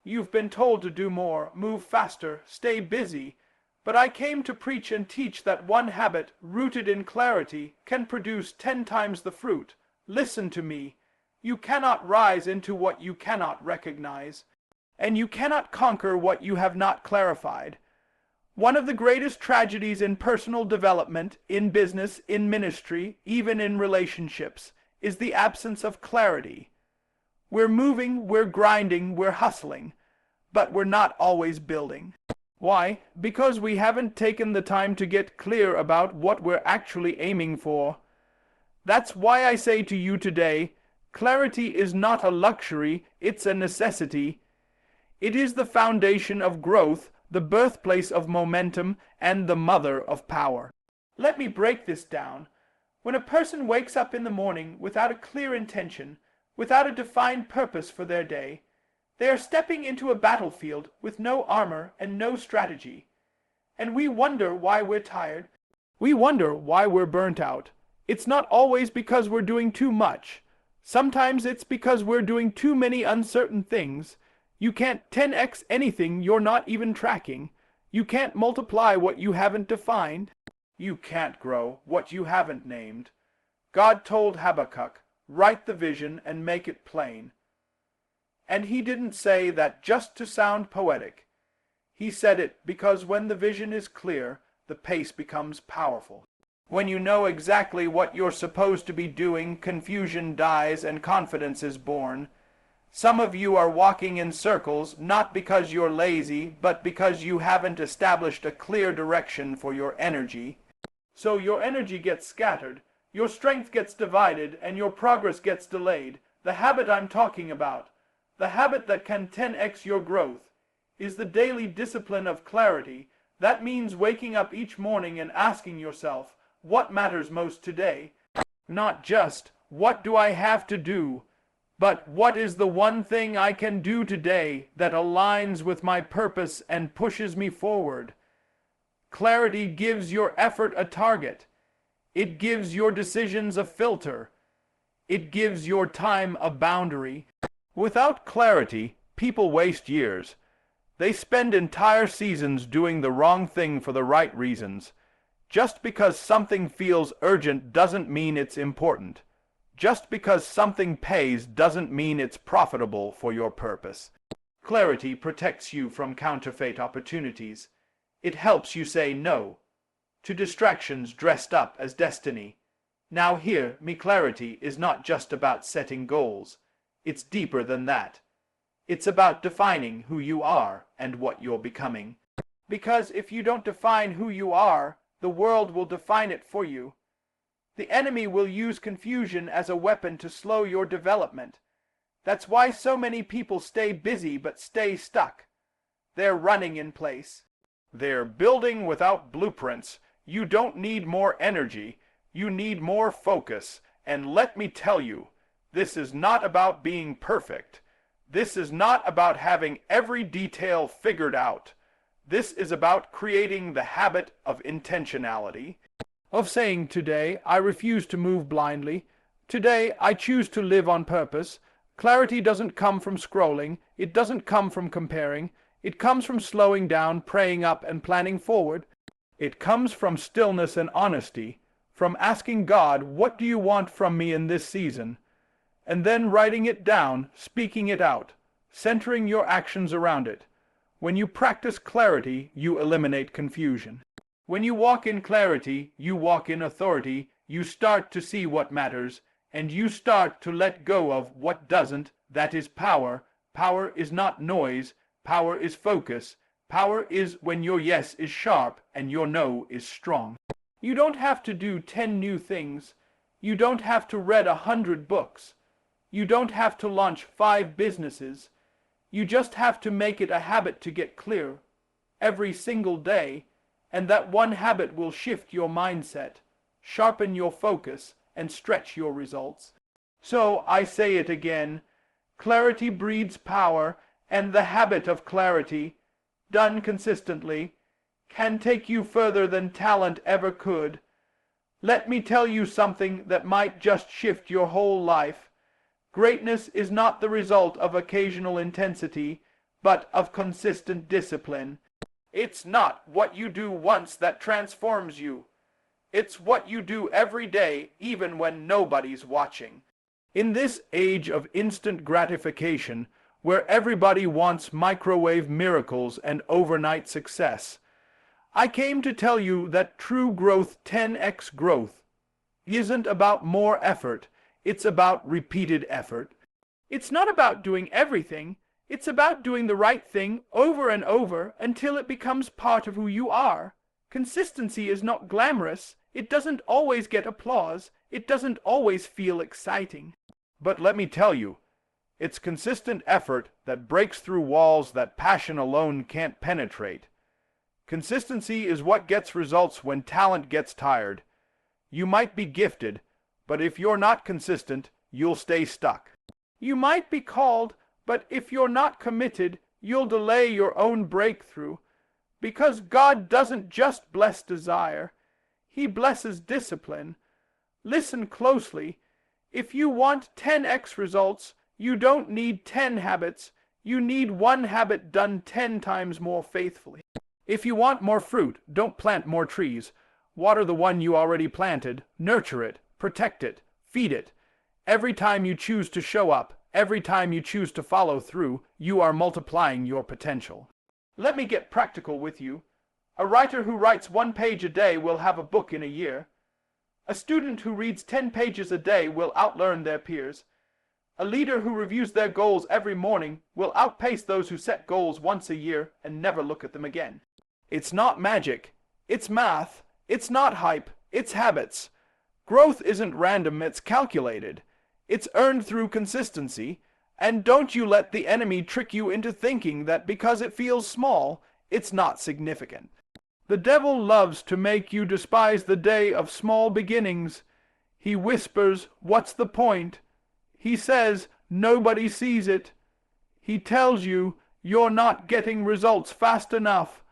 You've been told to do more, move faster, stay busy. But I came to preach and teach that one habit, rooted in clarity, can produce 10 times the fruit. Listen to me. You cannot rise into what you cannot recognize, and you cannot conquer what you have not clarified. One of the greatest tragedies in personal development, in business, in ministry, even in relationships, is the absence of clarity. We're moving, we're grinding, we're hustling, but we're not always building. Why? Because we haven't taken the time to get clear about what we're actually aiming for. That's why I say to you today, clarity is not a luxury, it's a necessity. It is the foundation of growth, the birthplace of momentum, and the mother of power. Let me break this down. When a person wakes up in the morning without a clear intention, without a defined purpose for their day, they are stepping into a battlefield with no armor and no strategy. And we wonder why we're tired. We wonder why we're burnt out. It's not always because we're doing too much. Sometimes it's because we're doing too many uncertain things. You can't 10x anything you're not even tracking. You can't multiply what you haven't defined. You can't grow what you haven't named. God told Habakkuk, write the vision and make it plain. And he didn't say that just to sound poetic. He said it because when the vision is clear, the pace becomes powerful. When you know exactly what you're supposed to be doing, confusion dies and confidence is born. Some of you are walking in circles, not because you're lazy, but because you haven't established a clear direction for your energy. So your energy gets scattered, your strength gets divided, and your progress gets delayed. The habit I'm talking about, the habit that can 10x your growth, is the daily discipline of clarity. That means waking up each morning and asking yourself, what matters most today? Not just, what do I have to do? But what is the one thing I can do today that aligns with my purpose and pushes me forward? Clarity gives your effort a target. It gives your decisions a filter. It gives your time a boundary. Without clarity, people waste years. They spend entire seasons doing the wrong thing for the right reasons. Just because something feels urgent doesn't mean it's important. Just because something pays doesn't mean it's profitable for your purpose. Clarity protects you from counterfeit opportunities. It helps you say no to distractions dressed up as destiny. Now hear me, clarity is not just about setting goals. It's deeper than that. It's about defining who you are and what you're becoming. Because if you don't define who you are, the world will define it for you. The enemy will use confusion as a weapon to slow your development. That's why so many people stay busy but stay stuck. They're running in place. They're building without blueprints. You don't need more energy. You need more focus. And let me tell you, this is not about being perfect. This is not about having every detail figured out. This is about creating the habit of intentionality. Of saying, today, I refuse to move blindly. Today, I choose to live on purpose. Clarity doesn't come from scrolling. It doesn't come from comparing. It comes from slowing down, praying up, and planning forward. It comes from stillness and honesty, from asking God, what do you want from me in this season? And then writing it down, speaking it out, centering your actions around it. When you practice clarity, you eliminate confusion. When you walk in clarity, you walk in authority, you start to see what matters, and you start to let go of what doesn't. That is power. Power is not noise. Power is focus. Power is when your yes is sharp and your no is strong. You don't have to do 10 new things. You don't have to read 100 books. You don't have to launch 5 businesses. You just have to make it a habit to get clear every single day, and that one habit will shift your mindset, sharpen your focus, and stretch your results. So I say it again, clarity breeds power, and the habit of clarity, done consistently, can take you further than talent ever could. Let me tell you something that might just shift your whole life. Greatness is not the result of occasional intensity. but of consistent discipline. It's not what you do once that transforms you. It's what you do every day, even when nobody's watching. In this age of instant gratification, where everybody wants microwave miracles and overnight success, I came to tell you that true growth, 10x growth, isn't about more effort, it's about repeated effort. It's not about doing everything, it's about doing the right thing over and over until it becomes part of who you are. Consistency is not glamorous, it doesn't always get applause, it doesn't always feel exciting. But let me tell you, it's consistent effort that breaks through walls that passion alone can't penetrate. Consistency is what gets results when talent gets tired. You might be gifted, but if you're not consistent, you'll stay stuck. You might be called, but if you're not committed, you'll delay your own breakthrough. Because God doesn't just bless desire, He blesses discipline. Listen closely. If you want 10x results, you don't need 10 habits. You need one habit done 10 times more faithfully. If you want more fruit, don't plant more trees. Water the one you already planted, nurture it, protect it, feed it. Every time you choose to show up, every time you choose to follow through, you are multiplying your potential. Let me get practical with you. A writer who writes 1 page a day will have a book in a year. A student who reads 10 pages a day will outlearn their peers. A leader who reviews their goals every morning will outpace those who set goals once a year and never look at them again. It's not magic. It's math. It's not hype. It's habits. Growth isn't random, it's calculated. It's earned through consistency. And don't you let the enemy trick you into thinking that because it feels small, it's not significant. The devil loves to make you despise the day of small beginnings. He whispers, "What's the point?" He says, "Nobody sees it." He tells you, "You're not getting results fast enough."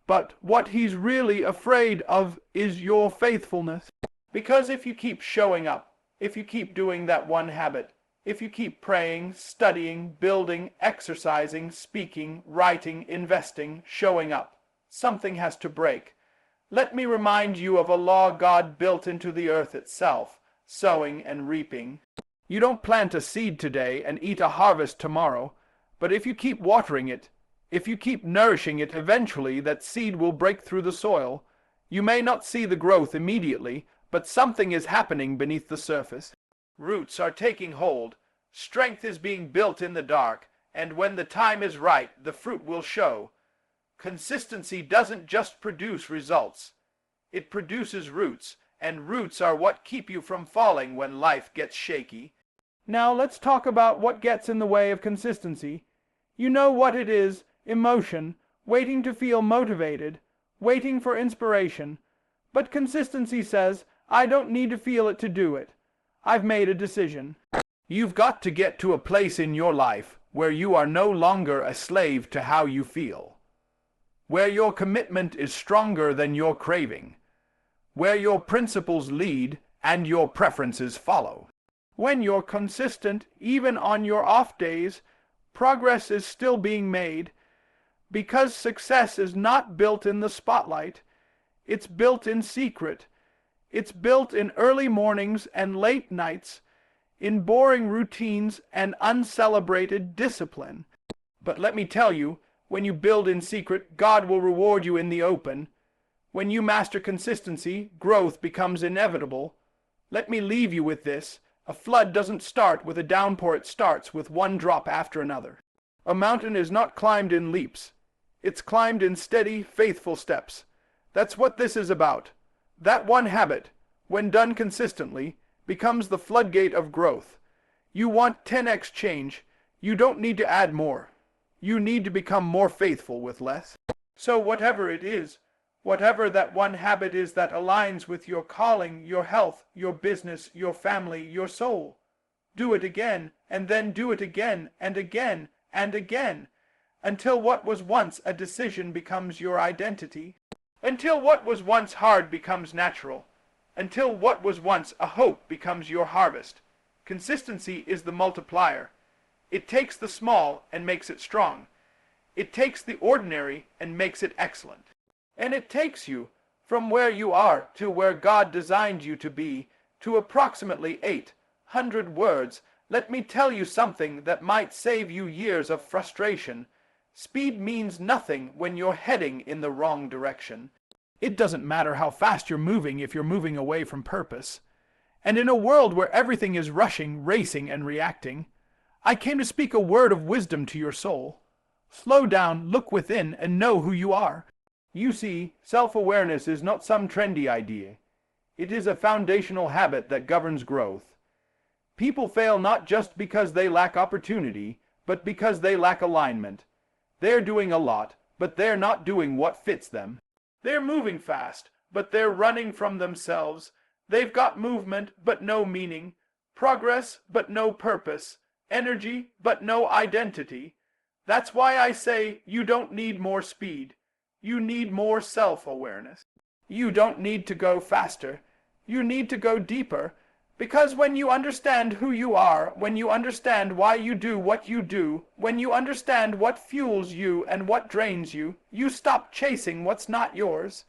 But what he's really afraid of is your faithfulness. Because if you keep showing up, if you keep doing that one habit, if you keep praying, studying, building, exercising, speaking, writing, investing, showing up, something has to break. Let me remind you of a law God built into the earth itself, sowing and reaping. You don't plant a seed today and eat a harvest tomorrow, but if you keep watering it, if you keep nourishing it, eventually that seed will break through the soil. You may not see the growth immediately, but something is happening beneath the surface. Roots are taking hold, strength is being built in the dark, and when the time is right, the fruit will show. Consistency doesn't just produce results. It produces roots, and roots are what keep you from falling when life gets shaky. Now let's talk about what gets in the way of consistency. You know what it is: emotion, waiting to feel motivated, waiting for inspiration. But consistency says, I don't need to feel it to do it. I've made a decision. You've got to get to a place in your life where you are no longer a slave to how you feel, where your commitment is stronger than your craving, where your principles lead and your preferences follow. When you're consistent, even on your off days, progress is still being made, because success is not built in the spotlight. It's built in secret. It's built in early mornings and late nights, in boring routines and uncelebrated discipline. But let me tell you, when you build in secret, God will reward you in the open. When you master consistency, growth becomes inevitable. Let me leave you with this. A flood doesn't start with a downpour, it starts with one drop after another. A mountain is not climbed in leaps. It's climbed in steady, faithful steps. That's what this is about. That one habit, when done consistently, becomes the floodgate of growth. You want 10x change. You don't need to add more. You need to become more faithful with less. So whatever it is, whatever that one habit is that aligns with your calling, your health, your business, your family, your soul, do it again, and then do it again, and again, and again, until what was once a decision becomes your identity, until what was once hard becomes natural, until what was once a hope becomes your harvest. Consistency is the multiplier. It takes the small and makes it strong. It takes the ordinary and makes it excellent. And it takes you from where you are to where God designed you to be, to approximately 800 words. Let me tell you something that might save you years of frustration. Speed means nothing when you're heading in the wrong direction. It doesn't matter how fast you're moving if you're moving away from purpose. And in a world where everything is rushing, racing, and reacting, I came to speak a word of wisdom to your soul. Slow down, look within, and know who you are. You see, self-awareness is not some trendy idea. It is a foundational habit that governs growth. People fail not just because they lack opportunity, but because they lack alignment. They're doing a lot, but they're not doing what fits them. They're moving fast, but they're running from themselves. They've got movement, but no meaning. Progress, but no purpose. Energy, but no identity. That's why I say you don't need more speed. You need more self-awareness. You don't need to go faster. You need to go deeper. Because when you understand who you are, when you understand why you do what you do, when you understand what fuels you and what drains you, you stop chasing what's not yours.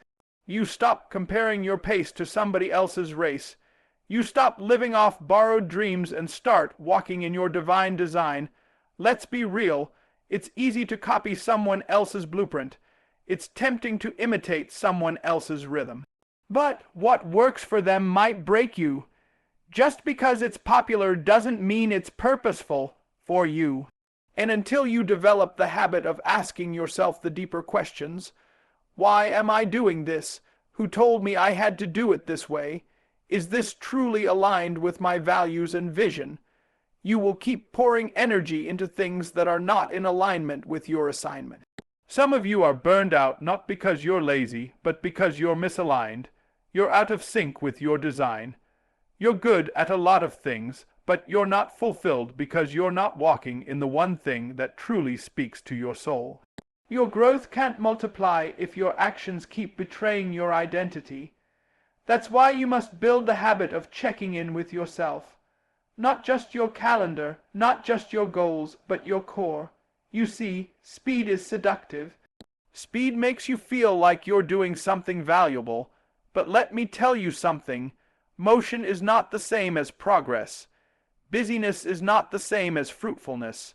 You stop comparing your pace to somebody else's race. You stop living off borrowed dreams and start walking in your divine design. Let's be real. It's easy to copy someone else's blueprint. It's tempting to imitate someone else's rhythm. But what works for them might break you. Just because it's popular doesn't mean it's purposeful for you. And until you develop the habit of asking yourself the deeper questions, why am I doing this? Who told me I had to do it this way? Is this truly aligned with my values and vision? You will keep pouring energy into things that are not in alignment with your assignment. Some of you are burned out not because you're lazy, but because you're misaligned. You're out of sync with your design. You're good at a lot of things, but you're not fulfilled because you're not walking in the one thing that truly speaks to your soul. Your growth can't multiply if your actions keep betraying your identity. That's why you must build the habit of checking in with yourself. Not just your calendar, not just your goals, but your core. You see, speed is seductive. Speed makes you feel like you're doing something valuable, but let me tell you something. Motion is not the same as progress. Busyness is not the same as fruitfulness.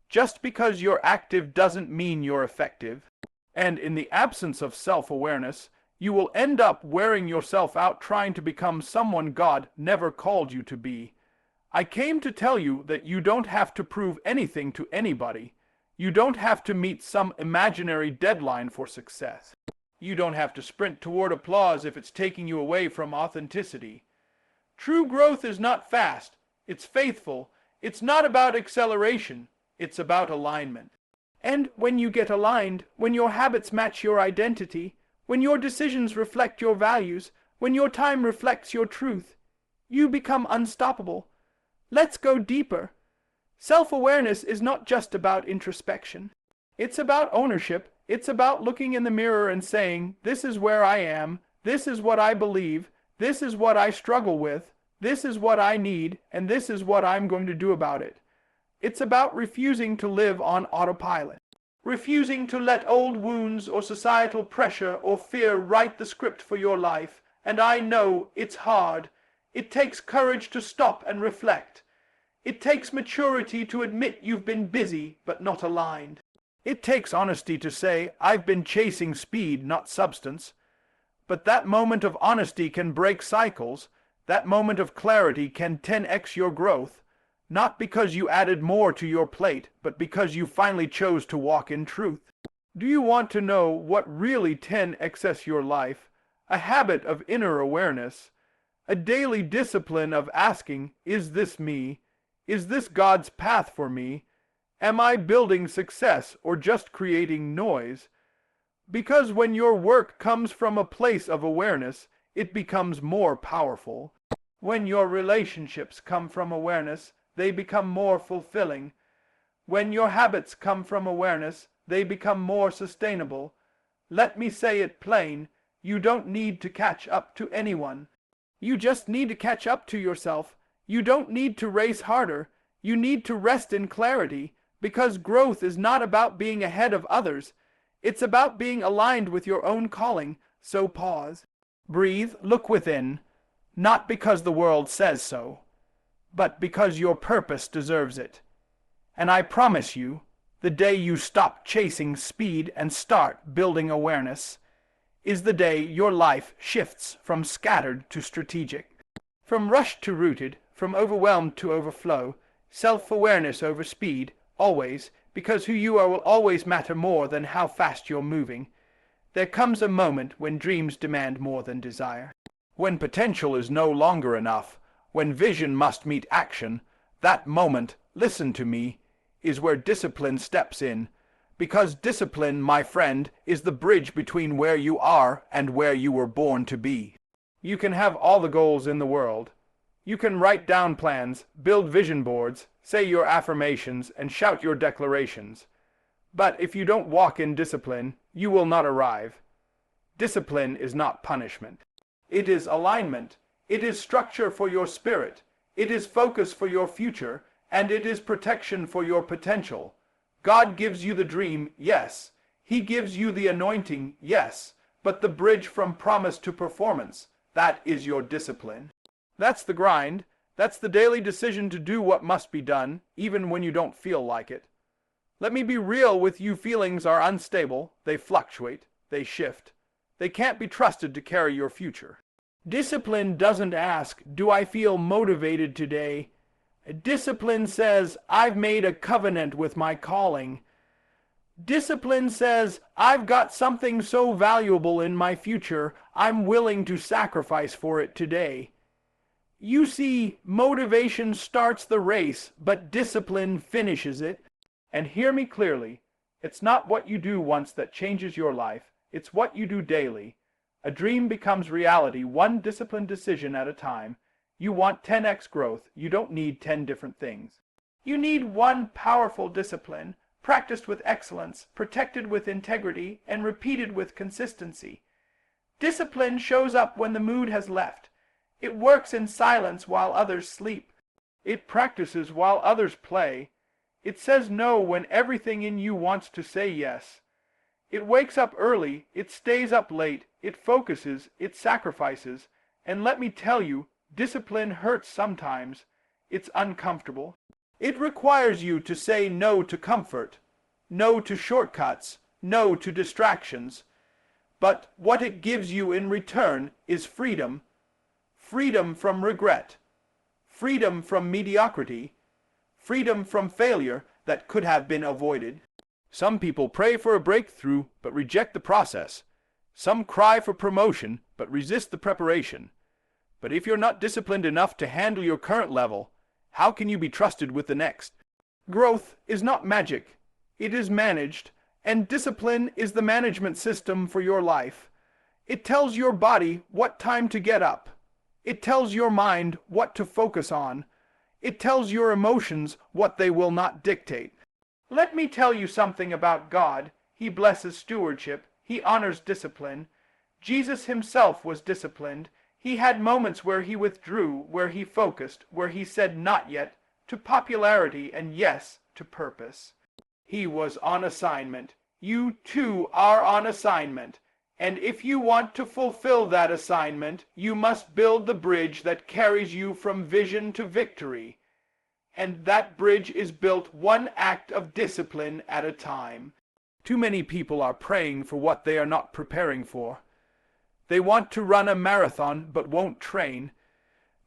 Just because you're active doesn't mean you're effective. And in the absence of self-awareness, you will end up wearing yourself out trying to become someone God never called you to be. I came to tell you that you don't have to prove anything to anybody. You don't have to meet some imaginary deadline for success. You don't have to sprint toward applause if it's taking you away from authenticity. True growth is not fast. It's faithful. It's not about acceleration. It's about alignment. And when you get aligned, when your habits match your identity, when your decisions reflect your values, when your time reflects your truth, you become unstoppable. Let's go deeper. Self-awareness is not just about introspection. It's about ownership. It's about looking in the mirror and saying, this is where I am, this is what I believe, this is what I struggle with, this is what I need, and this is what I'm going to do about it. It's about refusing to live on autopilot. Refusing to let old wounds or societal pressure or fear write the script for your life. And I know it's hard. It takes courage to stop and reflect. It takes maturity to admit you've been busy but not aligned. It takes honesty to say, I've been chasing speed, not substance. But that moment of honesty can break cycles. That moment of clarity can 10x your growth. Not because you added more to your plate, but because you finally chose to walk in truth. Do you want to know what really 10x's your life? A habit of inner awareness. A daily discipline of asking, is this me? Is this God's path for me? Am I building success or just creating noise? Because when your work comes from a place of awareness, it becomes more powerful. When your relationships come from awareness, they become more fulfilling. When your habits come from awareness, they become more sustainable. Let me say it plain, you don't need to catch up to anyone. You just need to catch up to yourself. You don't need to race harder. You need to rest in clarity. Because growth is not about being ahead of others. It's about being aligned with your own calling. So pause, breathe, look within, not because the world says so, but because your purpose deserves it. And I promise you, the day you stop chasing speed and start building awareness is the day your life shifts from scattered to strategic, from rushed to rooted, from overwhelmed to overflow, self-awareness over speed, always, because who you are will always matter more than how fast you're moving. There comes a moment when dreams demand more than desire. When potential is no longer enough, when vision must meet action, that moment, listen to me, is where discipline steps in. Because discipline, my friend, is the bridge between where you are and where you were born to be. You can have all the goals in the world. You can write down plans, build vision boards, say your affirmations, and shout your declarations. But if you don't walk in discipline, you will not arrive. Discipline is not punishment. It is alignment. It is structure for your spirit. It is focus for your future, and it is protection for your potential. God gives you the dream, yes. He gives you the anointing, yes. But the bridge from promise to performance, that is your discipline. That's the grind. That's the daily decision to do what must be done, even when you don't feel like it. Let me be real with you. Feelings are unstable. They fluctuate. They shift. They can't be trusted to carry your future. Discipline doesn't ask, do I feel motivated today? Discipline says, I've made a covenant with my calling. Discipline says, I've got something so valuable in my future, I'm willing to sacrifice for it today. You see, motivation starts the race, but discipline finishes it. And hear me clearly, it's not what you do once that changes your life, it's what you do daily. A dream becomes reality, one disciplined decision at a time. You want 10x growth, you don't need 10 different things. You need one powerful discipline, practiced with excellence, protected with integrity, and repeated with consistency. Discipline shows up when the mood has left. It works in silence while others sleep. It practices while others play. It says no when everything in you wants to say yes. It wakes up early, it stays up late, it focuses, it sacrifices. And let me tell you, discipline hurts sometimes. It's uncomfortable. It requires you to say no to comfort, no to shortcuts, no to distractions. But what it gives you in return is freedom. Freedom from regret. Freedom from mediocrity. Freedom from failure that could have been avoided. Some people pray for a breakthrough but reject the process. Some cry for promotion but resist the preparation. But if you're not disciplined enough to handle your current level, how can you be trusted with the next? Growth is not magic. It is managed, and discipline is the management system for your life. It tells your body what time to get up. It tells your mind what to focus on. It tells your emotions what they will not dictate. Let me tell you something about God. He blesses stewardship. He honors discipline. Jesus himself was disciplined. He had moments where he withdrew, where he focused, where he said not yet to popularity and yes to purpose. He was on assignment. You too are on assignment. And if you want to fulfill that assignment, you must build the bridge that carries you from vision to victory. And that bridge is built one act of discipline at a time. Too many people are praying for what they are not preparing for. They want to run a marathon but won't train.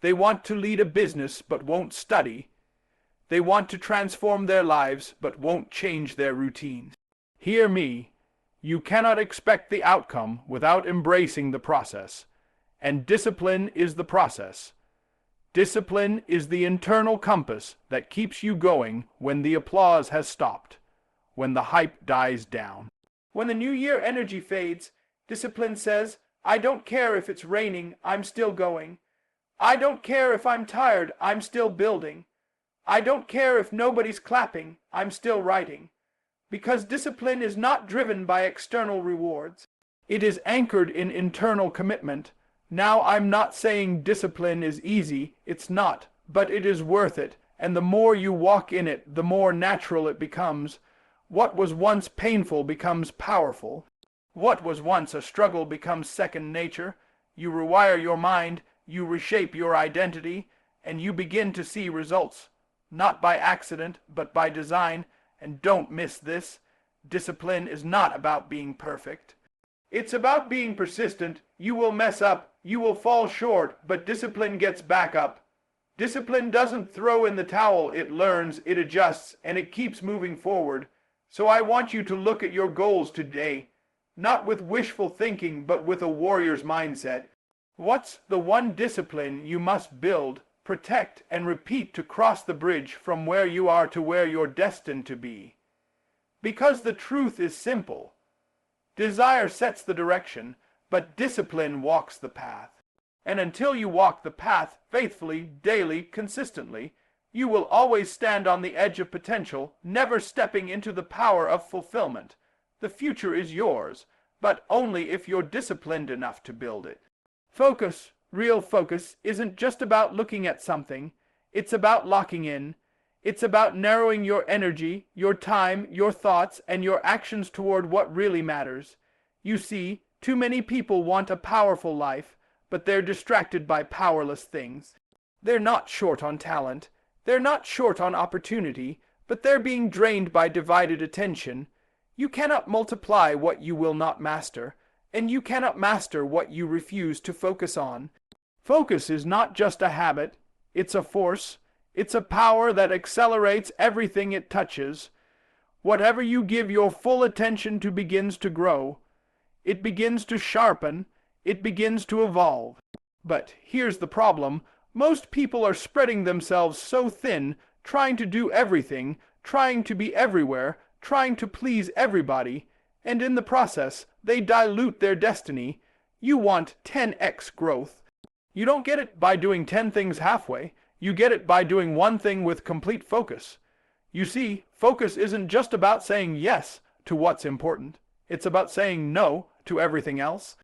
They want to lead a business but won't study. They want to transform their lives but won't change their routines. Hear me. You cannot expect the outcome without embracing the process. And discipline is the process. Discipline is the internal compass that keeps you going when the applause has stopped, when the hype dies down. When the new year energy fades, discipline says, I don't care if it's raining, I'm still going. I don't care if I'm tired, I'm still building. I don't care if nobody's clapping, I'm still writing. Because discipline is not driven by external rewards. It is anchored in internal commitment. Now I'm not saying discipline is easy, it's not, but it is worth it, and the more you walk in it, the more natural it becomes. What was once painful becomes powerful. What was once a struggle becomes second nature. You rewire your mind, you reshape your identity, and you begin to see results, not by accident, but by design. And don't miss this. Discipline is not about being perfect. It's about being persistent. You will mess up, you will fall short, but discipline gets back up. Discipline doesn't throw in the towel, it learns, it adjusts, and it keeps moving forward. So I want you to look at your goals today, not with wishful thinking, but with a warrior's mindset. What's the one discipline you must build, protect, and repeat to cross the bridge from where you are to where you're destined to be? Because the truth is simple. Desire sets the direction, but discipline walks the path. And until you walk the path faithfully, daily, consistently, you will always stand on the edge of potential, never stepping into the power of fulfillment. The future is yours, but only if you're disciplined enough to build it. Focus, real focus, isn't just about looking at something. It's about locking in. It's about narrowing your energy, your time, your thoughts, and your actions toward what really matters. You see, too many people want a powerful life, but they're distracted by powerless things. They're not short on talent. They're not short on opportunity, but they're being drained by divided attention. You cannot multiply what you will not master, and you cannot master what you refuse to focus on. Focus is not just a habit, it's a force. It's a power that accelerates everything it touches. Whatever you give your full attention to begins to grow. It begins to sharpen. It begins to evolve. But here's the problem. Most people are spreading themselves so thin, trying to do everything, trying to be everywhere, trying to please everybody, and in the process, they dilute their destiny. You want 10x growth. You don't get it by doing 10 things halfway. You get it by doing one thing with complete focus. You see, focus isn't just about saying yes to what's important. It's about saying no to everything else.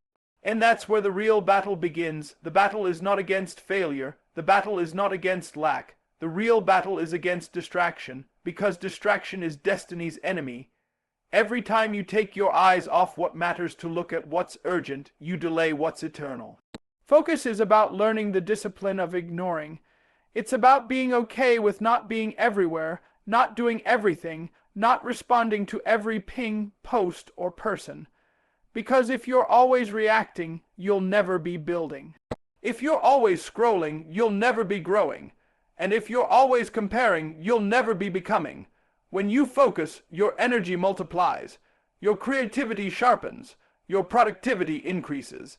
And that's where the real battle begins. The battle is not against failure. The battle is not against lack. The real battle is against distraction, because distraction is destiny's enemy. Every time you take your eyes off what matters to look at what's urgent, you delay what's eternal. Focus is about learning the discipline of ignoring. It's about being okay with not being everywhere, not doing everything, not responding to every ping, post, or person. Because if you're always reacting, you'll never be building. If you're always scrolling, you'll never be growing. And if you're always comparing, you'll never be becoming. When you focus, your energy multiplies. Your creativity sharpens. Your productivity increases.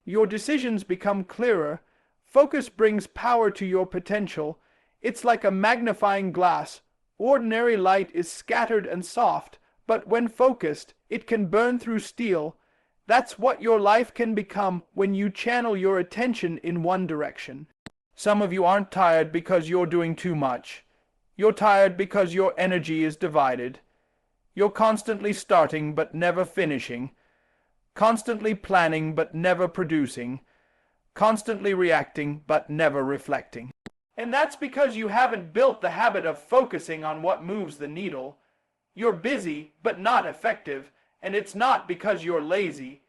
Your decisions become clearer. Focus brings power to your potential. It's like a magnifying glass. Ordinary light is scattered and soft, but when focused, it can burn through steel. That's what your life can become when you channel your attention in one direction. Some of you aren't tired because you're doing too much. You're tired because your energy is divided. You're constantly starting but never finishing. Constantly planning but never producing. Constantly reacting but never reflecting. And that's because you haven't built the habit of focusing on what moves the needle. You're busy but not effective, and it's not because you're lazy.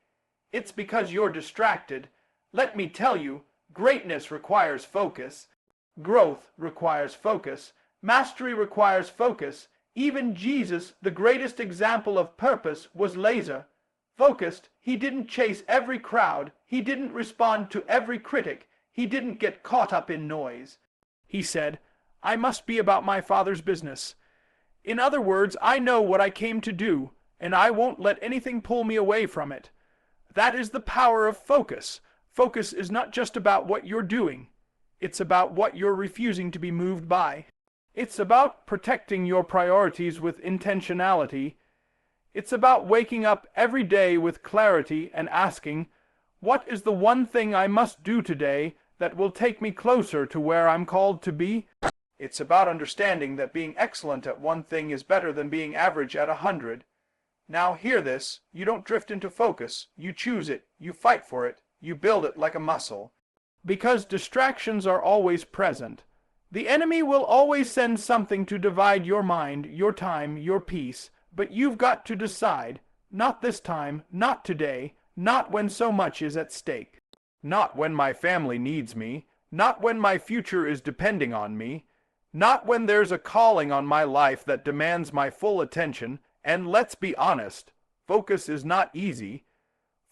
It's because you're distracted. Let me tell you, greatness requires focus. Growth requires focus. Mastery requires focus. Even Jesus, the greatest example of purpose, was laser. Focused, he didn't chase every crowd. He didn't respond to every critic. He didn't get caught up in noise. He said, "I must be about my Father's business." In other words, I know what I came to do, and I won't let anything pull me away from it. That is the power of focus. Focus is not just about what you're doing. It's about what you're refusing to be moved by. It's about protecting your priorities with intentionality. It's about waking up every day with clarity and asking, what is the one thing I must do today that will take me closer to where I'm called to be? It's about understanding that being excellent at one thing is better than being average at 100. Now hear this, you don't drift into focus, you choose it, you fight for it, you build it like a muscle. Because distractions are always present. The enemy will always send something to divide your mind, your time, your peace, but you've got to decide, not this time, not today, not when so much is at stake. Not when my family needs me, not when my future is depending on me, not when there's a calling on my life that demands my full attention, and let's be honest, focus is not easy.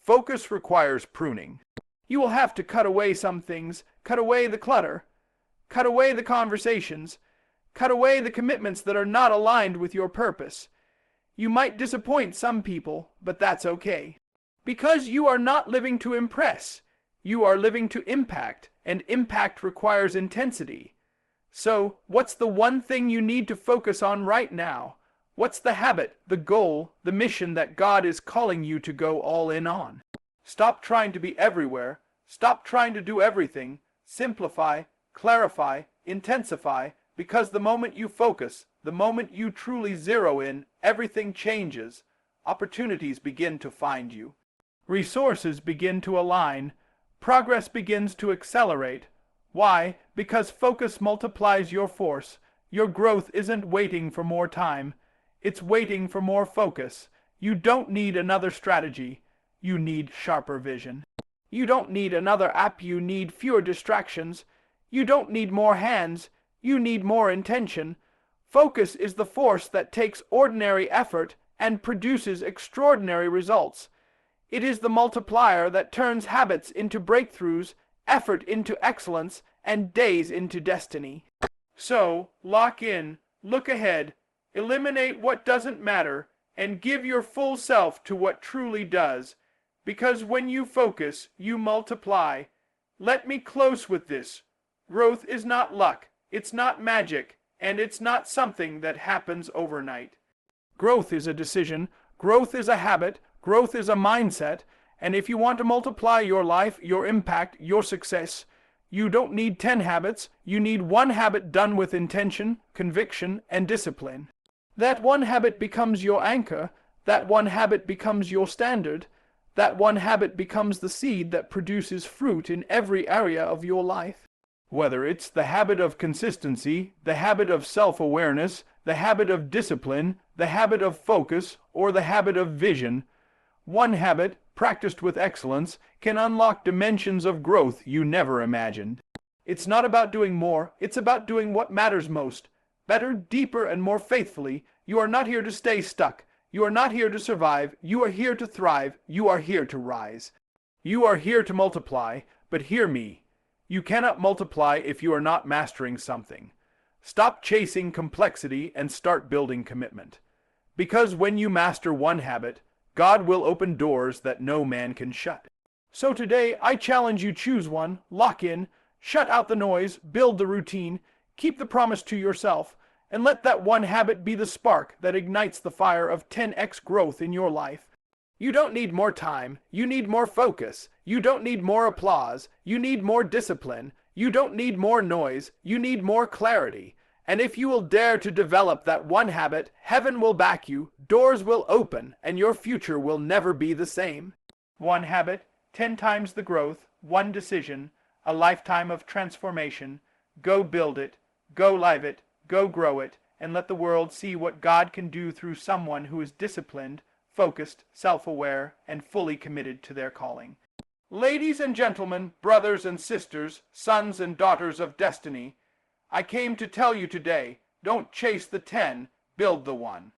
Focus requires pruning. You will have to cut away some things, cut away the clutter, cut away the conversations, cut away the commitments that are not aligned with your purpose. You might disappoint some people, but that's okay. Because you are not living to impress. You are living to impact, and impact requires intensity. So, what's the one thing you need to focus on right now? What's the habit, the goal, the mission that God is calling you to go all in on? Stop trying to be everywhere. Stop trying to do everything. Simplify, clarify, intensify, because the moment you focus, the moment you truly zero in, everything changes. Opportunities begin to find you. Resources begin to align. Progress begins to accelerate. Why? Because focus multiplies your force. Your growth isn't waiting for more time. It's waiting for more focus. You don't need another strategy. You need sharper vision. You don't need another app. You need fewer distractions. You don't need more hands. You need more intention. Focus is the force that takes ordinary effort and produces extraordinary results. It is the multiplier that turns habits into breakthroughs, effort into excellence, and days into destiny. So, lock in, look ahead, eliminate what doesn't matter, and give your full self to what truly does. Because when you focus, you multiply. Let me close with this. Growth is not luck, it's not magic, and it's not something that happens overnight. Growth is a decision, growth is a habit, growth is a mindset, and if you want to multiply your life, your impact, your success, you don't need 10 habits, you need one habit done with intention, conviction, and discipline. That one habit becomes your anchor, that one habit becomes your standard, that one habit becomes the seed that produces fruit in every area of your life. Whether it's the habit of consistency, the habit of self-awareness, the habit of discipline, the habit of focus, or the habit of vision, one habit, practiced with excellence, can unlock dimensions of growth you never imagined. It's not about doing more, it's about doing what matters most. Better, deeper, and more faithfully. You are not here to stay stuck. You are not here to survive. You are here to thrive. You are here to rise. You are here to multiply, but hear me. You cannot multiply if you are not mastering something. Stop chasing complexity and start building commitment. Because when you master one habit, God will open doors that no man can shut. So today, I challenge you, choose one, lock in, shut out the noise, build the routine, keep the promise to yourself, and let that one habit be the spark that ignites the fire of 10x growth in your life. You don't need more time, you need more focus. You don't need more applause, you need more discipline. You don't need more noise, you need more clarity. And if you will dare to develop that one habit, heaven will back you, doors will open, and your future will never be the same. One habit, 10 times the growth, one decision, a lifetime of transformation. Go build it, go live it, go grow it, and let the world see what God can do through someone who is disciplined, focused, self-aware, and fully committed to their calling. Ladies and gentlemen, brothers and sisters, sons and daughters of destiny, I came to tell you today, don't chase the 10, build the one.